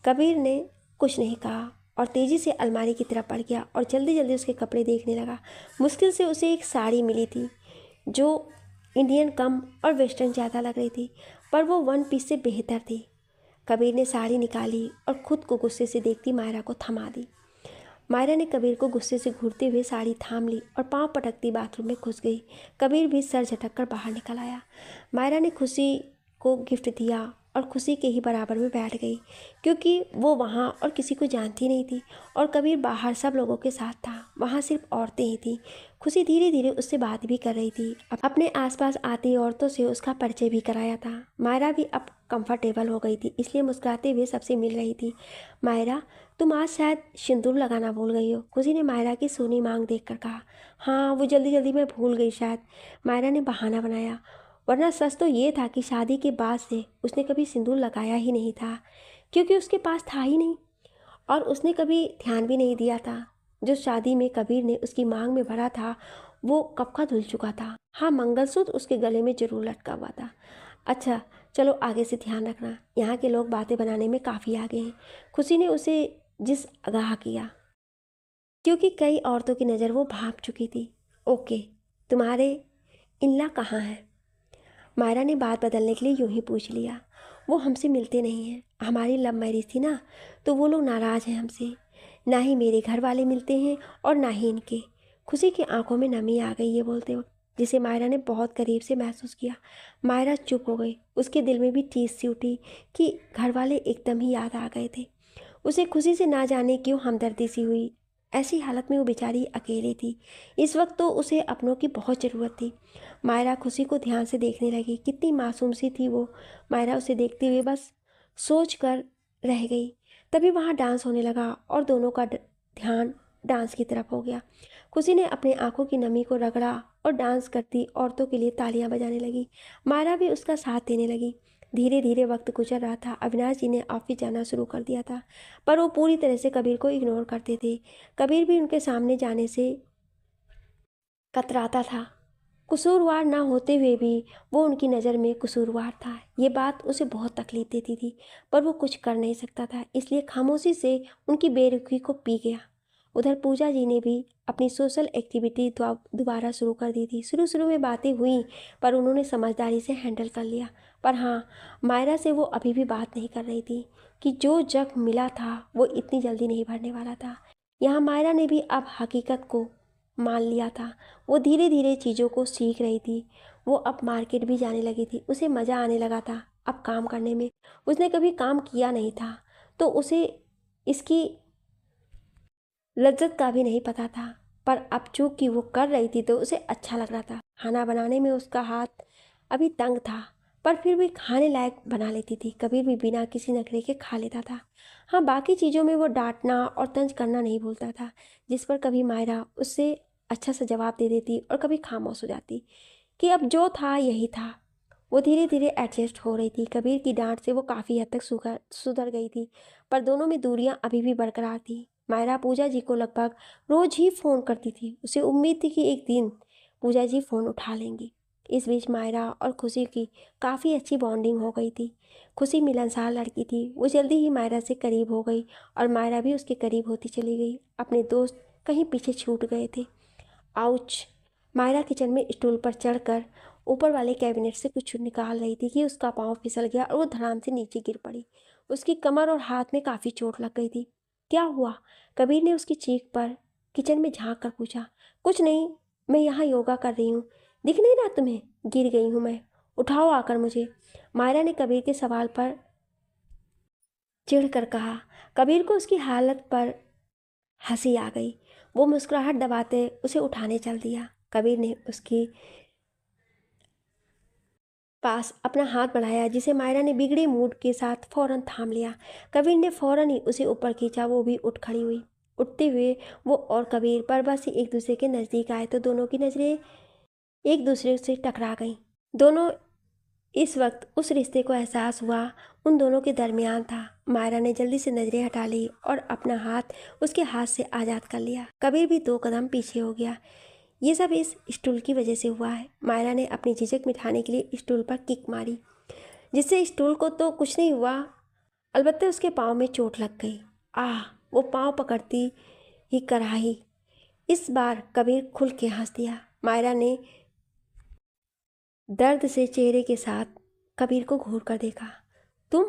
कबीर ने कुछ नहीं कहा और तेज़ी से अलमारी की तरफ बढ़ गया और जल्दी जल्दी उसके कपड़े देखने लगा। मुश्किल से उसे एक साड़ी मिली थी जो इंडियन कम और वेस्टर्न ज़्यादा लग रही थी, पर वो वन पीस से बेहतर थी। कबीर ने साड़ी निकाली और खुद को गुस्से से देखती मायरा को थमा दी। मायरा ने कबीर को गुस्से से घूरते हुए साड़ी थाम ली और पांव पटकती बाथरूम में घुस गई। कबीर भी सर झटक कर बाहर निकल आया। मायरा ने खुशी को गिफ्ट दिया और खुशी के ही बराबर में बैठ गई, क्योंकि वो वहाँ और किसी को जानती नहीं थी और कबीर बाहर सब लोगों के साथ था। वहाँ सिर्फ औरतें ही थीं। खुशी धीरे धीरे उससे बात भी कर रही थी। अपने आसपास आती औरतों से उसका परिचय भी कराया था। मायरा भी अब कंफर्टेबल हो गई थी, इसलिए मुस्कुराते हुए सबसे मिल रही थी। मायरा, तुम आज शायद सिंदूर लगाना भूल गई हो, खुशी ने मायरा की सोनी मांग देखकर कहा। हाँ, वो जल्दी जल्दी में भूल गई शायद, मायरा ने बहाना बनाया। वरना सच तो ये था कि शादी के बाद से उसने कभी सिंदूर लगाया ही नहीं था, क्योंकि उसके पास था ही नहीं और उसने कभी ध्यान भी नहीं दिया था। जो शादी में कबीर ने उसकी मांग में भरा था वो कब का धुल चुका था। हाँ, मंगलसूत्र उसके गले में जरूर लटका हुआ था। अच्छा चलो, आगे से ध्यान रखना, यहाँ के लोग बातें बनाने में काफ़ी आगे हैं, खुशी ने उसे जिस आगाह किया, क्योंकि कई औरतों की नज़र वो भांप चुकी थी। ओके, तुम्हारे इनला कहाँ हैं? मायरा ने बात बदलने के लिए यूं ही पूछ लिया। वो हमसे मिलते नहीं हैं, हमारी लव मैरिज थी ना, तो वो लोग नाराज़ हैं हमसे। ना ही मेरे घर वाले मिलते हैं और ना ही इनके। खुशी की आंखों में नमी आ गई ये बोलते वक्त, जिसे मायरा ने बहुत करीब से महसूस किया। मायरा चुप हो गई। उसके दिल में भी टीस सी उठी कि घर वाले एकदम ही याद आ गए थे। उसे खुशी से ना जाने क्यों हमदर्दी सी हुई। ऐसी हालत में वो बेचारी अकेली थी। इस वक्त तो उसे अपनों की बहुत ज़रूरत थी। मायरा खुशी को ध्यान से देखने लगी। कितनी मासूम सी थी वो। मायरा उसे देखते हुए बस सोच कर रह गई। तभी वहाँ डांस होने लगा और दोनों का ध्यान डांस की तरफ हो गया। खुशी ने अपने आंखों की नमी को रगड़ा और डांस करती औरतों के लिए तालियां बजाने लगी। मायरा भी उसका साथ देने लगी। धीरे धीरे वक्त गुजर रहा था। अविनाश जी ने ऑफिस जाना शुरू कर दिया था, पर वो पूरी तरह से कबीर को इग्नोर करते थे। कबीर भी उनके सामने जाने से कतराता था। कसूरवार ना होते हुए भी वो उनकी नज़र में कसूरवार था। ये बात उसे बहुत तकलीफ देती थी, पर वो कुछ कर नहीं सकता था, इसलिए खामोशी से उनकी बेरुखी को पी गया। उधर पूजा जी ने भी अपनी सोशल एक्टिविटी दोबारा शुरू कर दी थी। शुरू शुरू में बातें हुई, पर उन्होंने समझदारी से हैंडल कर लिया। पर हाँ, मायरा से वो अभी भी बात नहीं कर रही थी कि जो जग मिला था वो इतनी जल्दी नहीं भरने वाला था। यहाँ मायरा ने भी अब हकीकत को मान लिया था। वो धीरे धीरे चीज़ों को सीख रही थी। वो अब मार्केट भी जाने लगी थी। उसे मज़ा आने लगा था अब काम करने में। उसने कभी काम किया नहीं था, तो उसे इसकी लज्जत का भी नहीं पता था, पर अब चूंकि वो कर रही थी तो उसे अच्छा लग रहा था। खाना बनाने में उसका हाथ अभी तंग था, पर फिर भी खाने लायक बना लेती थी। कबीर भी बिना किसी नखरे के खा लेता था। हाँ, बाकी चीज़ों में वो डांटना और तंज करना नहीं भूलता था, जिस पर कभी मायरा उससे अच्छा सा जवाब दे देती और कभी खामोश हो जाती कि अब जो था यही था। वो धीरे धीरे एडजस्ट हो रही थी। कबीर की डांट से वो काफ़ी हद तक सुधर गई थी, पर दोनों में दूरियां अभी भी बरकरार थी। मायरा पूजा जी को लगभग रोज ही फ़ोन करती थी। उसे उम्मीद थी कि एक दिन पूजा जी फ़ोन उठा लेंगी। इस बीच मायरा और खुशी की काफ़ी अच्छी बॉन्डिंग हो गई थी। खुशी मिलनसार लड़की थी। वो जल्दी ही मायरा से करीब हो गई और मायरा भी उसके करीब होती चली गई। अपने दोस्त कहीं पीछे छूट गए थे। आउच! मायरा किचन में स्टूल पर चढ़कर ऊपर वाले कैबिनेट से कुछ निकाल रही थी कि उसका पाँव फिसल गया और वो धड़ाम से नीचे गिर पड़ी। उसकी कमर और हाथ में काफ़ी चोट लग गई थी। क्या हुआ? कबीर ने उसकी चीख पर किचन में झांक कर पूछा। कुछ नहीं, मैं यहाँ योगा कर रही हूँ। दिख नहीं रहा तुम्हें? गिर गई हूँ मैं। उठाओ आकर मुझे। मायरा ने कबीर के सवाल पर चिढ़ कर कहा। कबीर को उसकी हालत पर हंसी आ गई। वो मुस्कुराहट दबाते उसे उठाने चल दिया। कबीर ने उसकी पास अपना हाथ बढ़ाया, जिसे मायरा ने बिगड़े मूड के साथ फौरन थाम लिया। कबीर ने फौरन ही उसे ऊपर खींचा। वो भी उठ खड़ी हुई। उठते हुए वो और कबीर पर बस एक दूसरे के नज़दीक आए तो दोनों की नज़रें एक दूसरे से टकरा गईं। दोनों इस वक्त उस रिश्ते को एहसास हुआ उन दोनों के दरमियान था। मायरा ने जल्दी से नजरें हटा ली और अपना हाथ उसके हाथ से आज़ाद कर लिया। कबीर भी 2 कदम पीछे हो गया। ये सब इस स्टूल की वजह से हुआ है। मायरा ने अपनी झिझक मिटाने के लिए स्टूल पर किक मारी, जिससे स्टूल को तो कुछ नहीं हुआ, अलबत्ते उसके पाँव में चोट लग गई। आह! वो पाँव पकड़ती ही कराही। इस बार कबीर खुल के हंस दिया। मायरा ने दर्द से चेहरे के साथ कबीर को घूर कर देखा। तुम?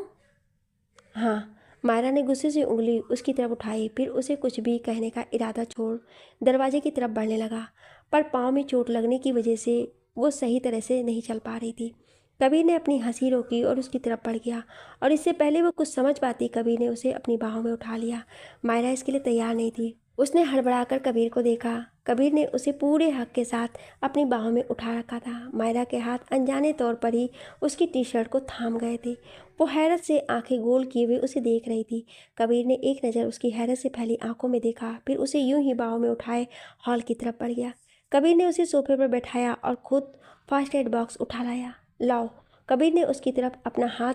हाँ। मायरा ने गुस्से से उंगली उसकी तरफ उठाई, फिर उसे कुछ भी कहने का इरादा छोड़ दरवाजे की तरफ बढ़ने लगा, पर पाँव में चोट लगने की वजह से वो सही तरह से नहीं चल पा रही थी। कबीर ने अपनी हंसी रोकी और उसकी तरफ बढ़ गया, और इससे पहले वो कुछ समझ पाती कबीर ने उसे अपनी बाहों में उठा लिया। मायरा इसके लिए तैयार नहीं थी। उसने हड़बड़ाकर कबीर को देखा। कबीर ने उसे पूरे हक के साथ अपनी बाहों में उठा रखा था। मायरा के हाथ अनजाने तौर पर ही उसकी टी शर्ट को थाम गए थे। वो हैरत से आंखें गोल किए हुए उसे देख रही थी। कबीर ने एक नज़र उसकी हैरत से फैली आंखों में देखा, फिर उसे यूं ही बाहों में उठाए हॉल की तरफ बढ़ गया। कबीर ने उसे सोफे पर बैठाया और खुद फर्स्ट एड बॉक्स उठा लाया। लाओ। कबीर ने उसकी तरफ अपना हाथ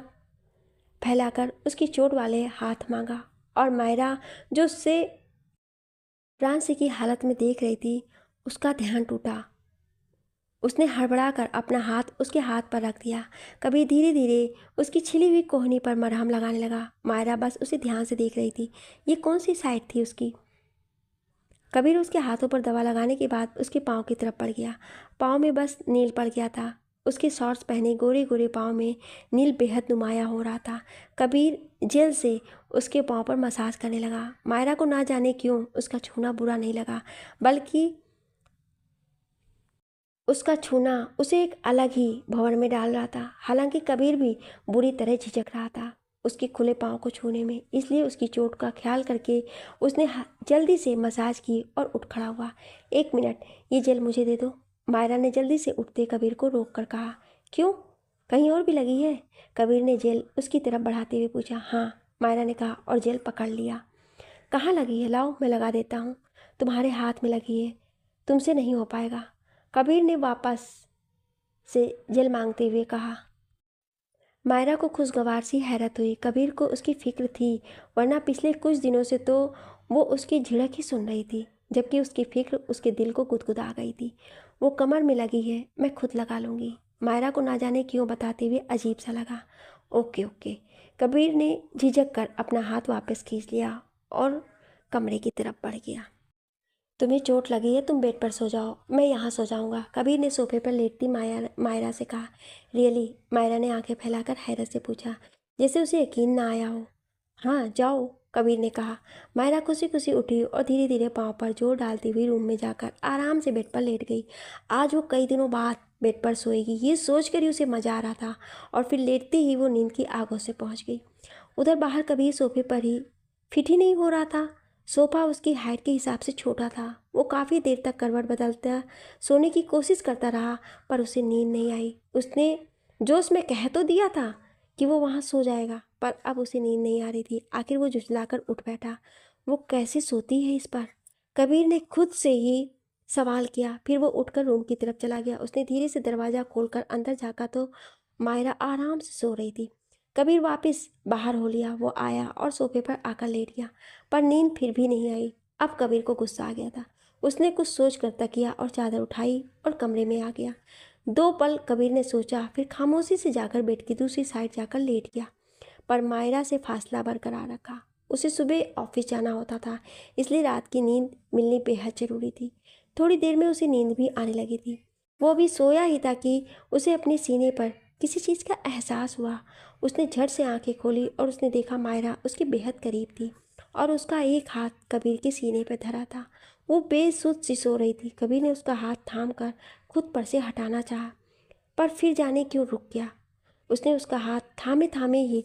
फैलाकर उसकी चोट वाले हाथ मांगा, और मायरा जो उससे प्रांशी की हालत में देख रही थी, उसका ध्यान टूटा। उसने हड़बड़ा कर अपना हाथ उसके हाथ पर रख दिया। कबीर धीरे धीरे उसकी छिली हुई कोहनी पर मरहम लगाने लगा। मायरा बस उसे ध्यान से देख रही थी। ये कौन सी साइड थी उसकी? कबीर उसके हाथों पर दवा लगाने के बाद उसके पाँव की तरफ बढ़ गया। पाँव में बस नील पड़ गया था। उसके शॉर्ट्स पहने गोरे गोरे पाँव में नील बेहद नुमाया हो रहा था। कबीर जेल से उसके पाँव पर मसाज करने लगा। मायरा को ना जाने क्यों उसका छूना बुरा नहीं लगा, बल्कि उसका छूना उसे एक अलग ही भंवर में डाल रहा था। हालांकि कबीर भी बुरी तरह झिझक रहा था उसके खुले पाँव को छूने में, इसलिए उसकी चोट का ख्याल करके उसने जल्दी से मसाज की और उठ खड़ा हुआ। 1 मिनट, ये जेल मुझे दे दो। मायरा ने जल्दी से उठते कबीर को रोक कर कहा। क्यों, कहीं और भी लगी है? कबीर ने जेल उसकी तरफ बढ़ाते हुए पूछा। हाँ, मायरा ने कहा और जेल पकड़ लिया। कहाँ लगी है? लाओ, मैं लगा देता हूँ। तुम्हारे हाथ में लगी है, तुमसे नहीं हो पाएगा। कबीर ने वापस से जल मांगते हुए कहा। मायरा को खुशगवार सी हैरत हुई। कबीर को उसकी फिक्र थी, वरना पिछले कुछ दिनों से तो वो उसकी झिड़क ही सुन रही थी, जबकि उसकी फिक्र उसके दिल को गुदगुदा गई थी। वो कमर में लगी है, मैं खुद लगा लूँगी। मायरा को ना जाने क्यों बताते हुए अजीब सा लगा। Okay okay. कबीर ने झिझक कर अपना हाथ वापस खींच लिया और कमरे की तरफ बढ़ गया। तुम्हें चोट लगी है, तुम बेड पर सो जाओ, मैं यहाँ सो जाऊँगा, कबीर ने सोफे पर लेटती मायरा से कहा। रियली? मायरा ने आंखें फैलाकर हैरत से पूछा, जैसे उसे यकीन ना आया हो। हाँ जाओ, कबीर ने कहा। मायरा खुशी खुशी उठी और धीरे धीरे पाँव पर जोर डालती हुई रूम में जाकर आराम से बेड पर लेट गई। आज वो कई दिनों बाद बेड पर सोएगी, ये सोच कर ही उसे मजा आ रहा था, और फिर लेटते ही वो नींद की आगों से पहुँच गई। उधर बाहर कबीर सोफे पर ही फिट ही नहीं हो रहा था। सोफा उसकी हाइट के हिसाब से छोटा था। वो काफ़ी देर तक करवट बदलता सोने की कोशिश करता रहा, पर उसे नींद नहीं आई। उसने जोश में कह तो दिया था कि वो वहाँ सो जाएगा, पर अब उसे नींद नहीं आ रही थी। आखिर वो झुंझलाकर उठ बैठा। वो कैसे सोती है इस पर? कबीर ने खुद से ही सवाल किया। फिर वो उठकर रूम की तरफ चला गया। उसने धीरे से दरवाज़ा खोलकर अंदर झाँका तो मायरा आराम से सो रही थी। कबीर वापस बाहर हो लिया। वो आया और सोफे पर आकर लेट गया, पर नींद फिर भी नहीं आई। अब कबीर को गुस्सा आ गया था। उसने कुछ सोच कर तकिया और चादर उठाई और कमरे में आ गया। 2 पल कबीर ने सोचा, फिर खामोशी से जाकर बेड की दूसरी साइड जाकर लेट गया, पर मायरा से फासला बरकरार रखा। उसे सुबह ऑफिस जाना होता था, इसलिए रात की नींद मिलनी बेहद जरूरी थी। थोड़ी देर में उसे नींद भी आने लगी थी। वो अभी सोया ही था कि उसे अपने सीने पर किसी चीज़ का एहसास हुआ। उसने झट से आंखें खोली और उसने देखा मायरा उसके बेहद करीब थी और उसका एक हाथ कबीर के सीने पर धरा था। वो बेसुध सी सो रही थी। कबीर ने उसका हाथ थाम कर खुद पर से हटाना चाहा, पर फिर जाने क्यों रुक गया। उसने उसका हाथ थामे थामे ही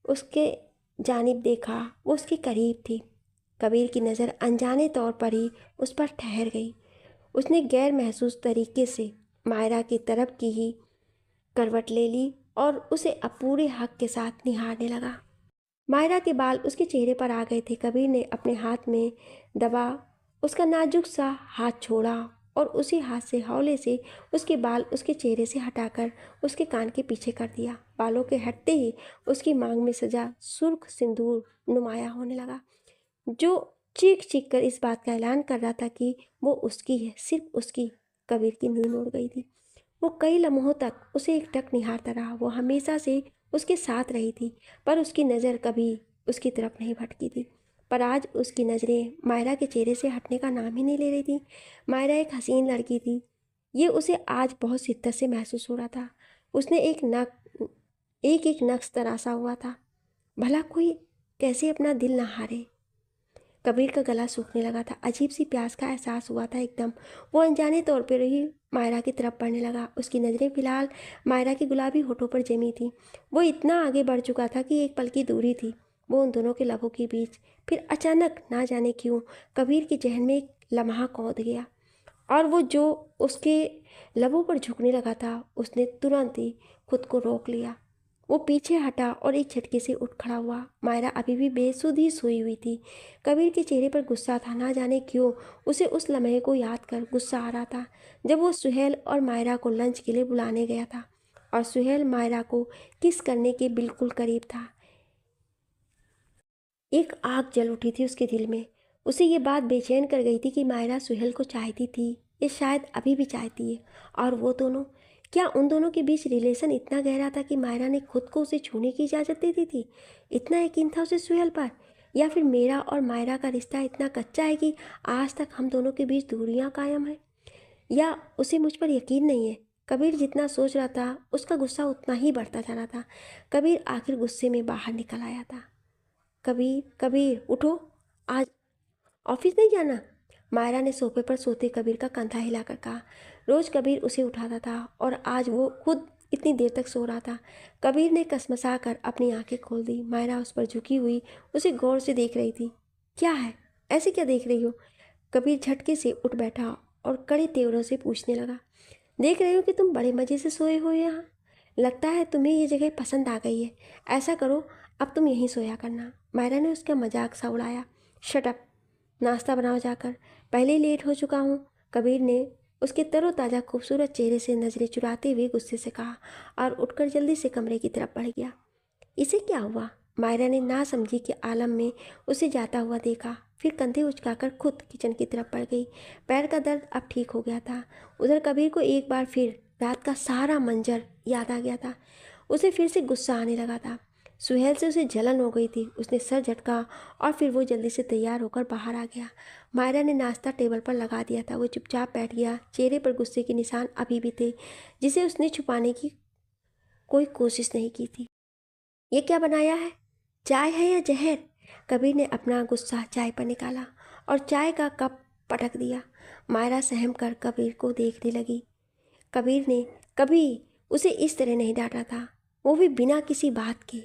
उसके जानिब देखा। वो उसके करीब थी। कबीर की नज़र अनजाने तौर पर ही उस पर ठहर गई। उसने गैर महसूस तरीके से मायरा की तरफ की ही करवट ले ली और उसे अब पूरे हक के साथ निहारने लगा। मायरा के बाल उसके चेहरे पर आ गए थे। कबीर ने अपने हाथ में दबा उसका नाजुक सा हाथ छोड़ा और उसी हाथ से हौले से उसके बाल उसके चेहरे से हटाकर उसके कान के पीछे कर दिया। बालों के हटते ही उसकी मांग में सजा सुर्ख सिंदूर नुमाया होने लगा, जो चीख चीख कर इस बात का ऐलान कर रहा था कि वो उसकी है, सिर्फ उसकी। कबीर की नींद उड़ गई थी। वो कई लम्हों तक उसे एकटक निहारता रहा। वो हमेशा से उसके साथ रही थी, पर उसकी नज़र कभी उसकी तरफ नहीं भटकी थी। पर आज उसकी नज़रें मायरा के चेहरे से हटने का नाम ही नहीं ले रही थी। मायरा एक हसीन लड़की थी, ये उसे आज बहुत शिद्दत से महसूस हो रहा था। उसने एक नक्श तराशा हुआ था। भला कोई कैसे अपना दिल न हारे। कबीर का गला सूखने लगा था। अजीब सी प्यास का एहसास हुआ था एकदम। वो अनजाने तौर पर ही मायरा की तरफ बढ़ने लगा। उसकी नज़रें फिलहाल मायरा के गुलाबी होठों पर जमी थी। वो इतना आगे बढ़ चुका था कि एक पल की दूरी थी वो उन दोनों के लबों के बीच। फिर अचानक ना जाने क्यों कबीर के जहन में एक लम्हा कौंध गया, और वो जो उसके लबों पर झुकने लगा था उसने तुरंत ही खुद को रोक लिया। वो पीछे हटा और एक झटके से उठ खड़ा हुआ। मायरा अभी भी बेसुध ही सोई हुई थी। कबीर के चेहरे पर गुस्सा था। ना जाने क्यों उसे उस लम्हे को याद कर गुस्सा आ रहा था जब वो सुहेल और मायरा को लंच के लिए बुलाने गया था, और सुहेल मायरा को किस करने के बिल्कुल करीब था। एक आग जल उठी थी उसके दिल में। उसे ये बात बेचैन कर गई थी कि मायरा सुहेल को चाहती थी, ये शायद अभी भी चाहती है। और वो दोनों, क्या उन दोनों के बीच रिलेशन इतना गहरा था कि मायरा ने खुद को उसे छूने की इजाज़त दे दी थी? इतना यकीन था उसे सुहेल पर? या फिर मेरा और मायरा का रिश्ता इतना कच्चा है कि आज तक हम दोनों के बीच दूरियां कायम हैं? या उसे मुझ पर यकीन नहीं है? कबीर जितना सोच रहा था उसका गुस्सा उतना ही बढ़ता जा रहा था। कबीर आखिर गुस्से में बाहर निकल आया था। कबीर, कबीर उठो, आज ऑफिस नहीं जाना? मायरा ने सोफे पर सोते कबीर का कंधा हिलाकर कहा। रोज कबीर उसे उठाता था और आज वो खुद इतनी देर तक सो रहा था। कबीर ने कसमसा कर अपनी आंखें खोल दी। मायरा उस पर झुकी हुई उसे गौर से देख रही थी। क्या है, ऐसे क्या देख रही हो? कबीर झटके से उठ बैठा और कड़े तेवरों से पूछने लगा। देख रही हूँ कि तुम बड़े मज़े से सोए हो यहाँ। लगता है तुम्हें ये जगह पसंद आ गई है। ऐसा करो, अब तुम यहीं सोया करना। मायरा ने उसका मजाक सा उड़ाया। शट अप, नाश्ता बनाओ जाकर, पहले ही लेट हो चुका हूँ। कबीर ने उसके तरोताज़ा खूबसूरत चेहरे से नजरें चुराते हुए गुस्से से कहा और उठकर जल्दी से कमरे की तरफ बढ़ गया। इसे क्या हुआ? मायरा ने ना समझी के आलम में उसे जाता हुआ देखा, फिर कंधे उचकाकर खुद किचन की तरफ बढ़ गई। पैर का दर्द अब ठीक हो गया था। उधर कबीर को एक बार फिर रात का सारा मंजर याद आ गया था। उसे फिर से गुस्सा आने लगा था। सुहेल से उसे जलन हो गई थी। उसने सर झटका और फिर वो जल्दी से तैयार होकर बाहर आ गया। मायरा ने नाश्ता टेबल पर लगा दिया था। वो चुपचाप बैठ गया। चेहरे पर गुस्से के निशान अभी भी थे, जिसे उसने छुपाने की कोई कोशिश नहीं की थी। ये क्या बनाया है? चाय है या जहर? कबीर ने अपना गुस्सा चाय पर निकाला और चाय का कप पटक दिया। मायरा सहम कर कबीर को देखने लगी। कबीर ने कभी उसे इस तरह नहीं डांटा था, वो भी बिना किसी बात के।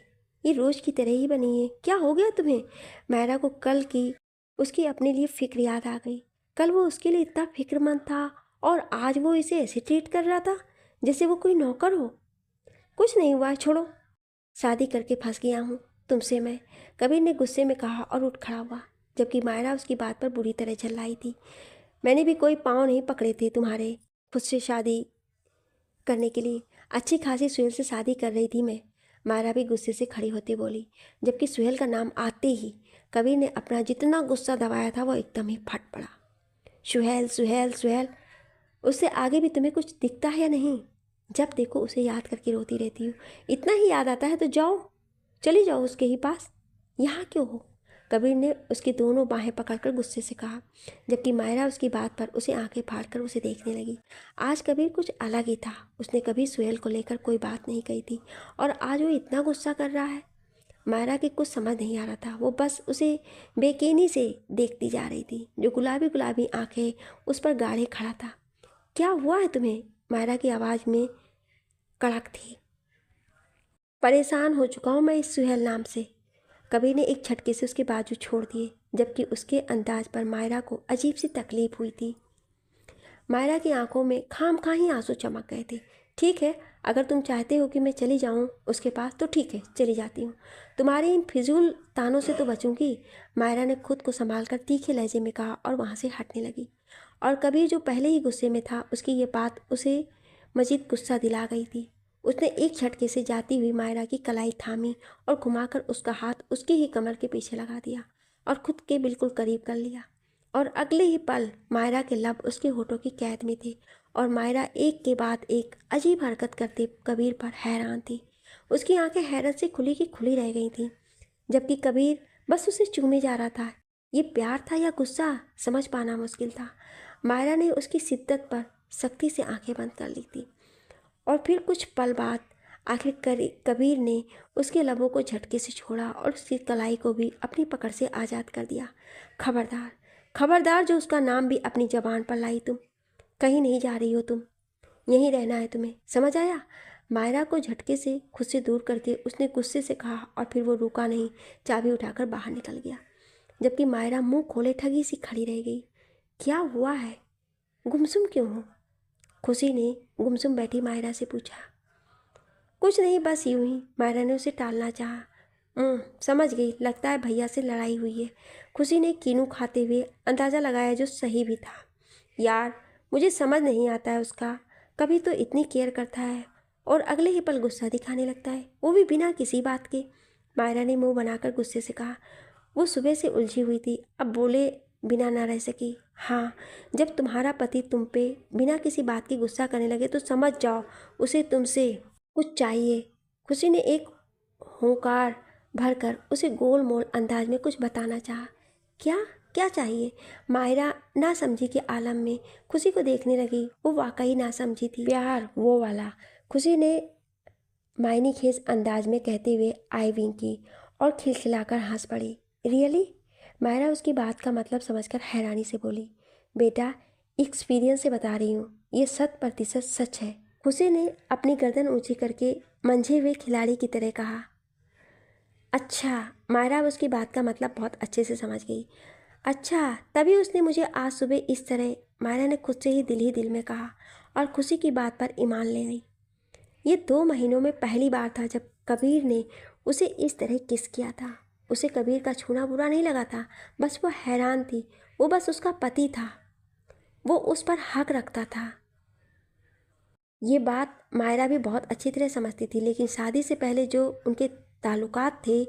ये रोज की तरह ही बनी है। क्या हो गया तुम्हें? मायरा को कल की उसकी अपने लिए फिक्र याद आ गई। कल वो उसके लिए इतना फिक्रमंद था और आज वो इसे ऐसे ट्रीट कर रहा था जैसे वो कोई नौकर हो। कुछ नहीं हुआ, छोड़ो। शादी करके फंस गया हूँ तुमसे मैं, कबीर ने गुस्से में कहा और उठ खड़ा हुआ, जबकि मायरा उसकी बात पर बुरी तरह झल्लाई थी। मैंने भी कोई पाँव नहीं पकड़े थे तुम्हारे खुद से शादी करने के लिए। अच्छी खासी सुहेल से शादी कर रही थी मैं। मायरा भी गुस्से से खड़ी होती बोली, जबकि सुहेल का नाम आते ही कबीर ने अपना जितना गुस्सा दबाया था वो एकदम ही फट पड़ा। सुहेल सुहेल सुहेल, उससे आगे भी तुम्हें कुछ दिखता है या नहीं? जब देखो उसे याद करके रोती रहती हूँ। इतना ही याद आता है तो जाओ, चली जाओ उसके ही पास। यहाँ क्यों हो? कबीर ने उसकी दोनों बाहें पकड़कर गुस्से से कहा, जबकि मायरा उसकी बात पर उसे आंखें फाड़कर उसे देखने लगी। आज कबीर कुछ अलग ही था। उसने कभी सुहेल को लेकर कोई बात नहीं कही थी और आज वो इतना गुस्सा कर रहा है। मायरा के कुछ समझ नहीं आ रहा था। वो बस उसे बेचैनी से देखती जा रही थी, जो गुलाबी गुलाबी आंखें उस पर गाढ़े खड़ा था। क्या हुआ है तुम्हें? मायरा की आवाज़ में कड़क थी। परेशान हो चुका हूँ मैं इस सुहेल नाम से। कबीर ने एक झटके से उसके बाजू छोड़ दिए, जबकि उसके अंदाज पर मायरा को अजीब सी तकलीफ हुई थी। मायरा की आंखों में खामखा ही आंसू चमक गए थे। ठीक है, अगर तुम चाहते हो कि मैं चली जाऊं उसके पास तो ठीक है, चली जाती हूँ। तुम्हारे इन फिजूल तानों से तो बचूंगी। मायरा ने खुद को संभाल कर तीखे लहजे में कहा और वहाँ से हटने लगी। और कबीर जो पहले ही गुस्से में था, उसकी ये बात उसे मजीद गुस्सा दिला गई थी। उसने एक झटके से जाती हुई मायरा की कलाई थामी और घुमाकर उसका हाथ उसकी ही कमर के पीछे लगा दिया और खुद के बिल्कुल करीब कर लिया। और अगले ही पल मायरा के लब उसके होठों की कैद में थे और मायरा एक के बाद एक अजीब हरकत करते कबीर पर हैरान थी। उसकी आंखें हैरत से खुली की खुली रह गई थीं, जबकि कबीर बस उसे चूमे जा रहा था। ये प्यार था या गुस्सा, समझ पाना मुश्किल था। मायरा ने उसकी शिद्दत पर सख्ती से आंखें बंद कर ली थी और फिर कुछ पल बाद आखिर कबीर ने उसके लबों को झटके से छोड़ा और उसकी कलाई को भी अपनी पकड़ से आज़ाद कर दिया। खबरदार, खबरदार, जो उसका नाम भी अपनी जबान पर लाई तुम। कहीं नहीं जा रही हो तुम, यहीं रहना है तुम्हें, समझ आया? मायरा को झटके से खुद से दूर करके उसने गुस्से से कहा और फिर वो रुका नहीं, चाबी उठाकर बाहर निकल गया, जबकि मायरा मुंह खोले ठगी सी खड़ी रह गई। क्या हुआ है? गुमसुम क्यों हो? खुशी ने गुमसुम बैठी मायरा से पूछा। कुछ नहीं, बस यूं ही। मायरा ने उसे टालना चाहा। समझ गई, लगता है भैया से लड़ाई हुई है। खुशी ने कीनू खाते हुए अंदाज़ा लगाया, जो सही भी था। यार, मुझे समझ नहीं आता है उसका। कभी तो इतनी केयर करता है और अगले ही पल गुस्सा दिखाने लगता है, वो भी बिना किसी बात के। मायरा ने मुंह बनाकर गुस्से से कहा। वो सुबह से उलझी हुई थी, अब बोले बिना ना रह सकी। हाँ, जब तुम्हारा पति तुम पे बिना किसी बात की गुस्सा करने लगे तो समझ जाओ उसे तुमसे कुछ चाहिए। खुशी ने एक होकार भरकर उसे गोल मोल अंदाज में कुछ बताना चाहा। क्या क्या चाहिए? मायरा ना समझी के आलम में खुशी को देखने लगी। वो वाकई ना समझी थी। प्यार वो वाला, खुशी ने मायनी खेज अंदाज में कहते हुए आई विंक की और खिलखिलाकर हंस पड़ी। रियली? मायरा उसकी बात का मतलब समझकर हैरानी से बोली। बेटा, एक्सपीरियंस से बता रही हूँ, ये 100% सच है। खुशी ने अपनी गर्दन ऊंची करके मंझे हुए खिलाड़ी की तरह कहा। अच्छा, मायरा उसकी बात का मतलब बहुत अच्छे से समझ गई। अच्छा, तभी उसने मुझे आज सुबह इस तरह, मायरा ने खुद से ही दिल में कहा और खुशी की बात पर ईमान ले गई। ये 2 महीनों में पहली बार था जब कबीर ने उसे इस तरह किस किया था। उसे कबीर का छूना बुरा नहीं लगा था, बस वो हैरान थी। वो बस उसका पति था। वो उस पर हक रखता था। ये बात मायरा भी बहुत अच्छी तरह समझती थी, लेकिन शादी से पहले जो उनके ताल्लुकात थे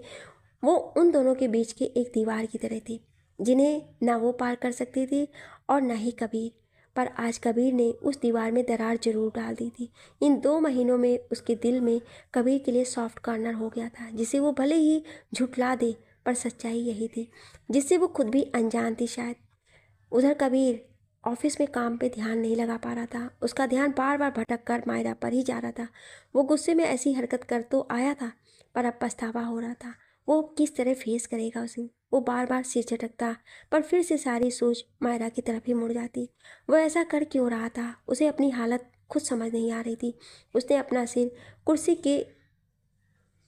वो उन दोनों के बीच की एक दीवार की तरह थे, जिन्हें ना वो पार कर सकती थी और ना ही कबीर। पर आज कबीर ने उस दीवार में दरार जरूर डाल दी थी। इन 2 महीनों में उसके दिल में कबीर के लिए सॉफ्ट कॉर्नर हो गया था, जिसे वो भले ही झुठला दे, पर सच्चाई यही थी, जिससे वो खुद भी अनजान थी शायद। उधर कबीर ऑफिस में काम पे ध्यान नहीं लगा पा रहा था। उसका ध्यान बार बार भटक कर मायरा पर ही जा रहा था। वो गुस्से में ऐसी हरकत कर तो आया था, पर अब पछतावा हो रहा था। वो किस तरह फेस करेगा उसे। वो बार बार सिर झटकता, पर फिर से सारी सोच मायरा की तरफ ही मुड़ जाती। वो ऐसा कर क्यों रहा था, उसे अपनी हालत खुद समझ नहीं आ रही थी। उसने अपना सिर कुर्सी के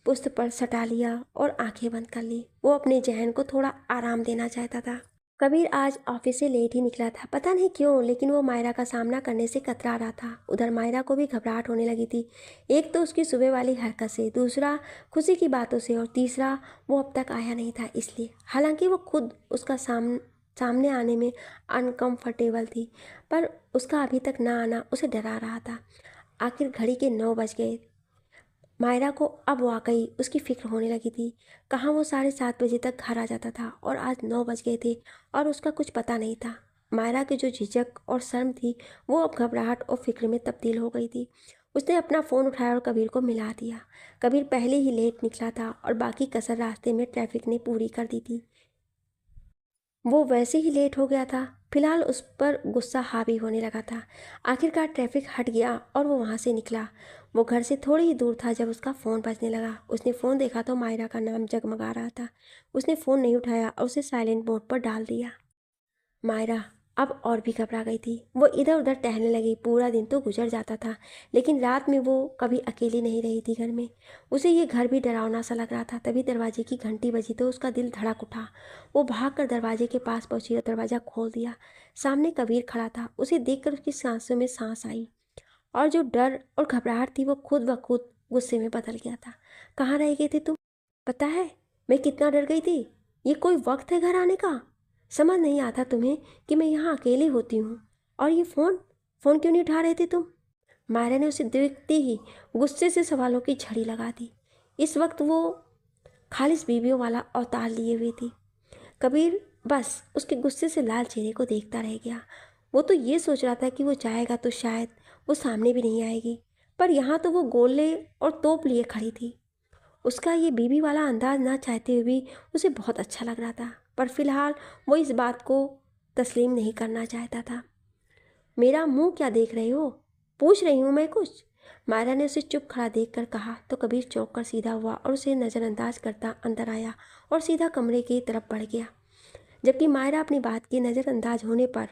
पुस्त पर सटा लिया और आंखें बंद कर ली। वो अपने जहन को थोड़ा आराम देना चाहता था। कबीर आज ऑफिस से लेट ही निकला था, पता नहीं क्यों, लेकिन वो मायरा का सामना करने से कतरा रहा था। उधर मायरा को भी घबराहट होने लगी थी। एक तो उसकी सुबह वाली हरकत से, दूसरा खुशी की बातों से, और तीसरा वो अब तक आया नहीं था इसलिए। हालांकि वो खुद उसका सामने आने में अनकंफर्टेबल थी, पर उसका अभी तक ना आना उसे डरा रहा था। आखिर घड़ी के 9 बज गए। मायरा को अब वाकई उसकी फिक्र होने लगी थी। कहाँ वो 7:30 बजे तक घर आ जाता था, और आज 9 बज गए थे और उसका कुछ पता नहीं था। मायरा की जो झिझक और शर्म थी वो अब घबराहट और फिक्र में तब्दील हो गई थी। उसने अपना फ़ोन उठाया और कबीर को मिला दिया। कबीर पहले ही लेट निकला था और बाकी कसर रास्ते में ट्रैफिक ने पूरी कर दी थी। वो वैसे ही लेट हो गया था। फिलहाल उस पर गुस्सा हावी होने लगा था। आखिरकार ट्रैफिक हट गया और वो वहाँ से निकला। वो घर से थोड़ी ही दूर था जब उसका फ़ोन बजने लगा। उसने फ़ोन देखा तो मायरा का नाम जगमगा रहा था। उसने फ़ोन नहीं उठाया और उसे साइलेंट मोड पर डाल दिया। मायरा अब और भी घबरा गई थी। वो इधर उधर टहलने लगी। पूरा दिन तो गुजर जाता था, लेकिन रात में वो कभी अकेली नहीं रही थी घर में। उसे ये घर भी डरावना सा लग रहा था। तभी दरवाजे की घंटी बजी तो उसका दिल धड़क उठा। वो भागकर दरवाजे के पास पहुंची और दरवाज़ा खोल दिया। सामने कबीर खड़ा था। उसे देखकर उसकी सांसों में सांस आई, और जो डर और घबराहट थी वो खुद ब खुद गुस्से में बदल गया था। कहाँ रह गए थे तुम? पता है मैं कितना डर गई थी। ये कोई वक्त है घर आने का? समझ नहीं आता तुम्हें कि मैं यहाँ अकेली होती हूँ? और ये फ़ोन फ़ोन क्यों नहीं उठा रहे थे तुम? मायरा ने उसे देखते ही गुस्से से सवालों की झड़ी लगा दी। इस वक्त वो खालिस बीवियों वाला अवतार लिए हुई थी। कबीर बस उसके गुस्से से लाल चेहरे को देखता रह गया। वो तो ये सोच रहा था कि वो जाएगा तो शायद वो सामने भी नहीं आएगी, पर यहाँ तो वो गोले और तोप लिए खड़ी थी। उसका ये बीबी वाला अंदाज ना चाहते हुए भी उसे बहुत अच्छा लग रहा था, पर फिलहाल वो इस बात को तस्लीम नहीं करना चाहता था। मेरा मुंह क्या देख रहे हो? पूछ रही हूँ मैं कुछ। मायरा ने उसे चुप खड़ा देखकर कहा तो कबीर चौंक कर सीधा हुआ और उसे नज़रअंदाज करता अंदर आया और सीधा कमरे की तरफ बढ़ गया। जबकि मायरा अपनी बात के नज़रअंदाज होने पर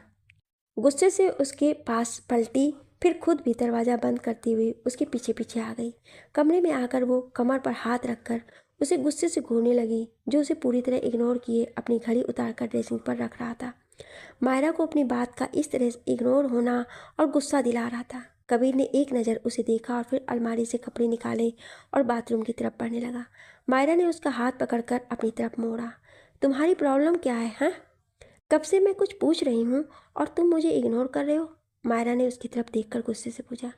गुस्से से उसके पास पलटी, फिर खुद भी दरवाज़ा बंद करती हुई उसके पीछे पीछे आ गई। कमरे में आकर वो कमर पर हाथ रखकर उसे गुस्से से घूरने लगी, जो उसे पूरी तरह इग्नोर किए अपनी घड़ी उतारकर ड्रेसिंग पर रख रहा था। मायरा को अपनी बात का इस तरह इग्नोर होना और गुस्सा दिला रहा था। कबीर ने एक नज़र उसे देखा और फिर अलमारी से कपड़े निकाले और बाथरूम की तरफ बढ़ने लगा। मायरा ने उसका हाथ पकड़कर अपनी तरफ मोड़ा। तुम्हारी प्रॉब्लम क्या है, हाँ? कब से मैं कुछ पूछ रही हूँ और तुम मुझे इग्नोर कर रहे हो? मायरा ने उसकी तरफ देखकर गुस्से से पूछा।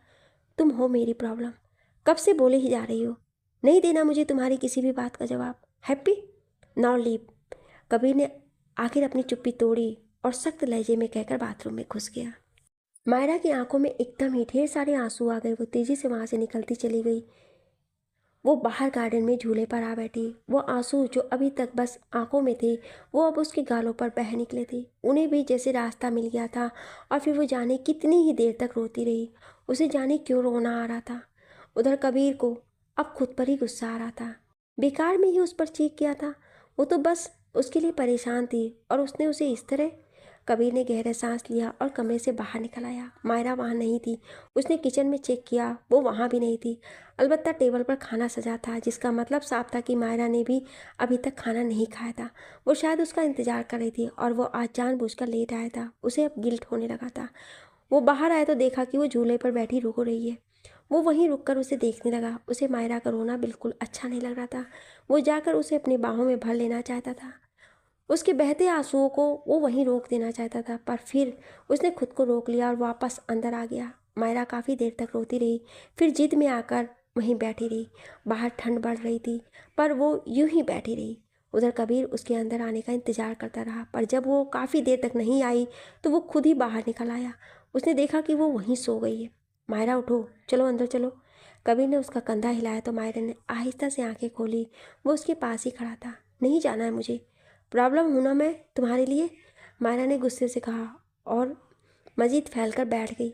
तुम हो मेरी प्रॉब्लम। कब से बोले ही जा रही हो, नहीं देना मुझे तुम्हारी किसी भी बात का जवाब। हैप्पी? Now leave. कबीर ने आखिर अपनी चुप्पी तोड़ी और सख्त लहजे में कहकर बाथरूम में घुस गया। मायरा की आंखों में एकदम ही ढेर सारे आंसू आ गए। वो तेजी से वहां से निकलती चली गई। वो बाहर गार्डन में झूले पर आ बैठी। वो आंसू जो अभी तक बस आंखों में थे वो अब उसके गालों पर बह निकले थे। उन्हें भी जैसे रास्ता मिल गया था, और फिर वो जाने कितनी ही देर तक रोती रही। उसे जाने क्यों रोना आ रहा था। उधर कबीर को अब खुद पर ही गुस्सा आ रहा था। बेकार में ही उस पर चीख किया था। वो तो बस उसके लिए परेशान थी और उसने उसे इस तरह। कबीर ने गहरा सांस लिया और कमरे से बाहर निकल आया। मायरा वहाँ नहीं थी। उसने किचन में चेक किया, वो वहाँ भी नहीं थी। अलबत्ता टेबल पर खाना सजा था, जिसका मतलब साफ था कि मायरा ने भी अभी तक खाना नहीं खाया था। वो शायद उसका इंतजार कर रही थी और वो आज जानबूझकर लेट आया था। उसे अब गिल्ट होने लगा था। वो बाहर आया तो देखा कि वो झूले पर बैठी रो रही है। वो वहीं रुककर उसे देखने लगा। उसे मायरा का रोना बिल्कुल अच्छा नहीं लग रहा था। वो जाकर उसे अपनी बाहों में भर लेना चाहता था। उसके बहते आंसुओं को वो वहीं रोक देना चाहता था, पर फिर उसने खुद को रोक लिया और वापस अंदर आ गया। मायरा काफ़ी देर तक रोती रही, फिर जिद में आकर वहीं बैठी रही। बाहर ठंड बढ़ रही थी, पर वो यूं ही बैठी रही। उधर कबीर उसके अंदर आने का इंतज़ार करता रहा, पर जब वो काफ़ी देर तक नहीं आई तो वो खुद ही बाहर निकल आया। उसने देखा कि वो वहीं सो गई है। मायरा उठो, चलो अंदर चलो। कबीर ने उसका कंधा हिलाया तो मायरा ने आहिस्ता से आंखें खोली। वो उसके पास ही खड़ा था। नहीं जाना है मुझे, प्रॉब्लम हूँ ना मैं तुम्हारे लिए, मायरा ने गुस्से से कहा और मजीद फैलकर बैठ गई।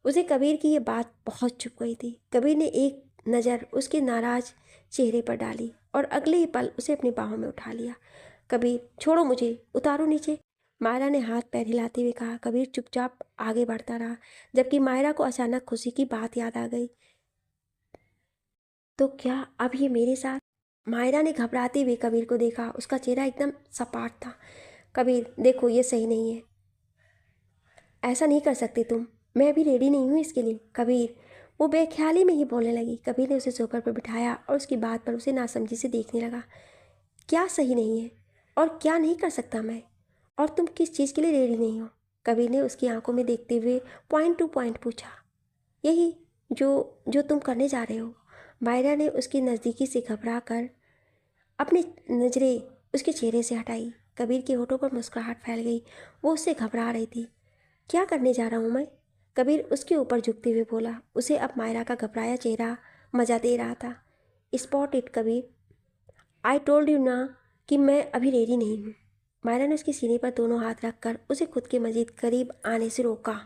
उसे कबीर की ये बात बहुत चुभ गई थी। कबीर ने एक नज़र उसके नाराज चेहरे पर डाली और अगले ही पल उसे अपनी बाहों में उठा लिया। कबीर छोड़ो मुझे, उतारो नीचे, मायरा ने हाथ पैर हिलाते हुए कहा। कबीर चुपचाप आगे बढ़ता रहा, जबकि मायरा को अचानक खुशी की बात याद आ गई। तो क्या अब ये मेरे साथ? मायरा ने घबराते हुए कबीर को देखा। उसका चेहरा एकदम सपाट था। कबीर देखो, ये सही नहीं है, ऐसा नहीं कर सकते तुम, मैं अभी रेडी नहीं हूँ इसके लिए। कबीर, वो बेख्याली में ही बोलने लगी। कबीर ने उसे सोफे पर बिठाया और उसकी बात पर उसे नासमझी से देखने लगा। क्या सही नहीं है और क्या नहीं कर सकता मैं, और तुम किस चीज़ के लिए रेडी नहीं हो? कबीर ने उसकी आंखों में देखते हुए पॉइंट टू पॉइंट पूछा। यही जो जो तुम करने जा रहे हो। मायरा ने उसकी नज़दीकी से घबरा कर अपनी नज़रें उसके चेहरे से हटाई। कबीर के होठों पर मुस्कुराहट फैल गई। वो उससे घबरा रही थी। क्या करने जा रहा हूँ मैं? कबीर उसके ऊपर झुकते हुए बोला। उसे अब मायरा का घबराया चेहरा मजा दे रहा था। Spot it Kabir, I told you ना कि मैं अभी रेडी नहीं हूँ। मायरा ने उसके सीने पर दोनों हाथ रखकर उसे खुद के मजीद करीब आने से रोका।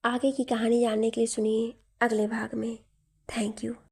आगे की कहानी जानने के लिए सुनिए अगले भाग में। Thank you.